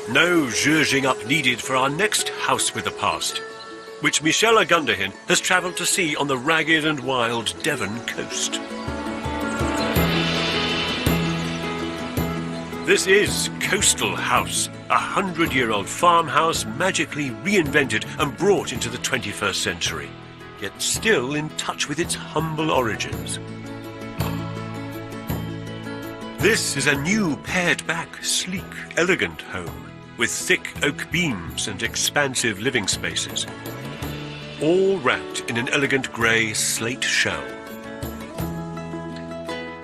No zhuzhing up needed for our next house with a past, which Michelle Agundahin has travelled to see on the ragged and wild Devon coast. This is Coastal House, a 100-year-old farmhouse magically reinvented and brought into the 21st century, yet still in touch with its humble origins. This is a new pared-back, sleek, elegant home with thick oak beams and expansive living spaces, all wrapped in an elegant grey slate shell.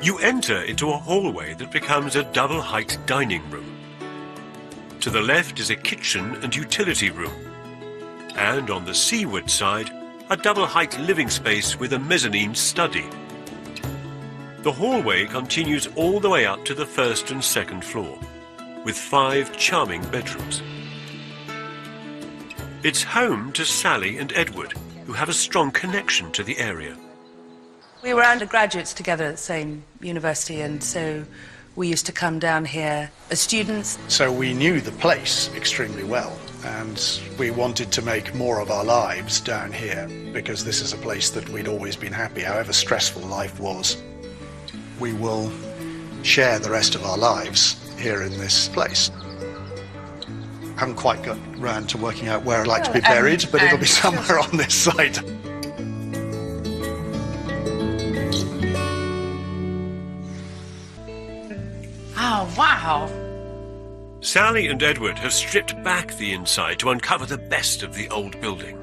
You enter into a hallway that becomes a double-height dining room. To the left is a kitchen and utility room, and on the seaward side, a double-height living space with a mezzanine study. The hallway continues all the way up to the first and second floor, with 5 charming bedrooms. It's home to Sally and Edward, who have a strong connection to the area. We were undergraduates together at the same university, and so we used to come down here as students. So we knew the place extremely well, and we wanted to make more of our lives down here, because this is a place that we'd always been happy, however stressful life was. We will share the rest of our lives here in this place. I haven't quite got round to working out where I'd like to be buried, but it'll be somewhere on this site. Oh, wow! Sally and Edward have stripped back the inside to uncover the best of the old building.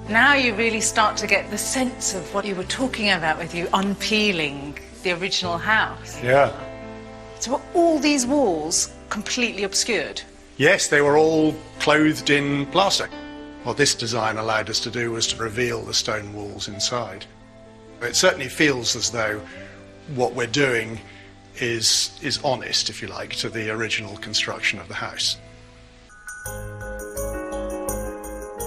Now you really start to get the sense of what you were talking about with you unpeeling the original house. Yeah. So were all these walls completely obscured? Yes, they were all clothed in plaster. What this design allowed us to do was to reveal the stone walls inside. It certainly feels as though what we're doing is honest, if you like, to the original construction of the house.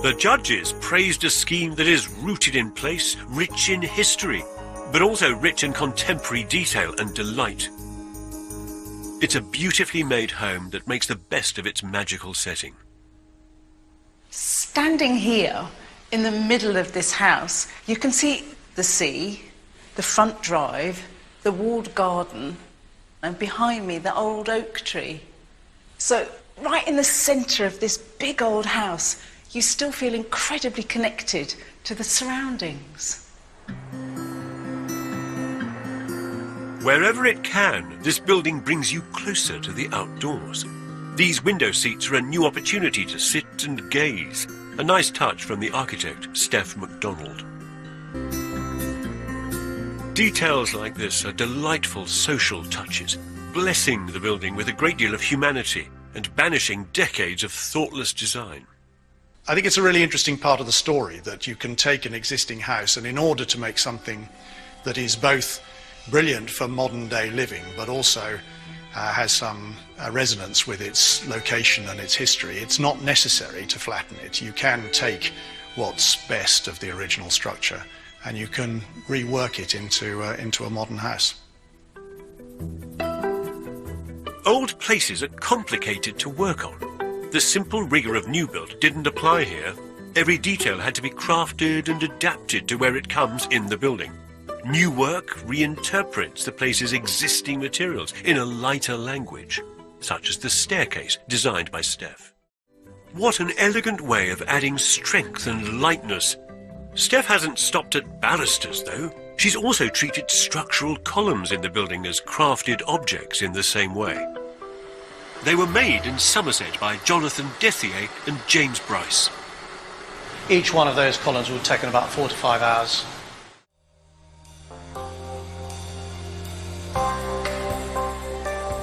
The judges praised a scheme that is rooted in place, rich in history, but also rich in contemporary detail and delight. It's a beautifully made home that makes the best of its magical setting. Standing here in the middle of this house, you can see the sea, the front drive, the walled garden, and behind me the old oak tree. So right in the centre of this big old house, you still feel incredibly connected to the surroundings. Wherever it can, this building brings you closer to the outdoors. These window seats are a new opportunity to sit and gaze, a nice touch from the architect, Steph MacDonald. Details like this are delightful social touches, blessing the building with a great deal of humanity and banishing decades of thoughtless design. I think it's a really interesting part of the story that you can take an existing house, and in order to make something that is both brilliant for modern day living but also has some resonance with its location and its history, it's not necessary to flatten it. You can take what's best of the original structure and you can rework it into a modern house. Old places are complicated to work on. The simple rigour of new build didn't apply here. Every detail had to be crafted and adapted to where it comes in the building. New work reinterprets the place's existing materials in a lighter language, such as the staircase designed by Steph. What an elegant way of adding strength and lightness. Steph hasn't stopped at balusters, though. She's also treated structural columns in the building as crafted objects in the same way. They were made in Somerset by Jonathan Dethier and James Bryce. Each one of those columns would have taken about 4 to 5 hours.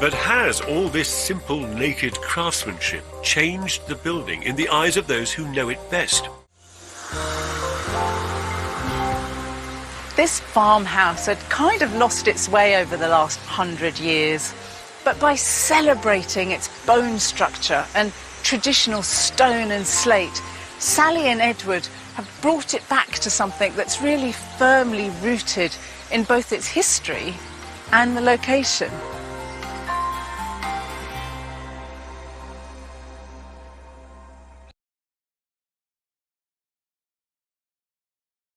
But has all this simple, naked craftsmanship changed the building in the eyes of those who know it best? This farmhouse had kind of lost its way over the last 100 years. But by celebrating its bone structure and traditional stone and slate, Sally and Edward have brought it back to something that's really firmly rooted in both its history and the location.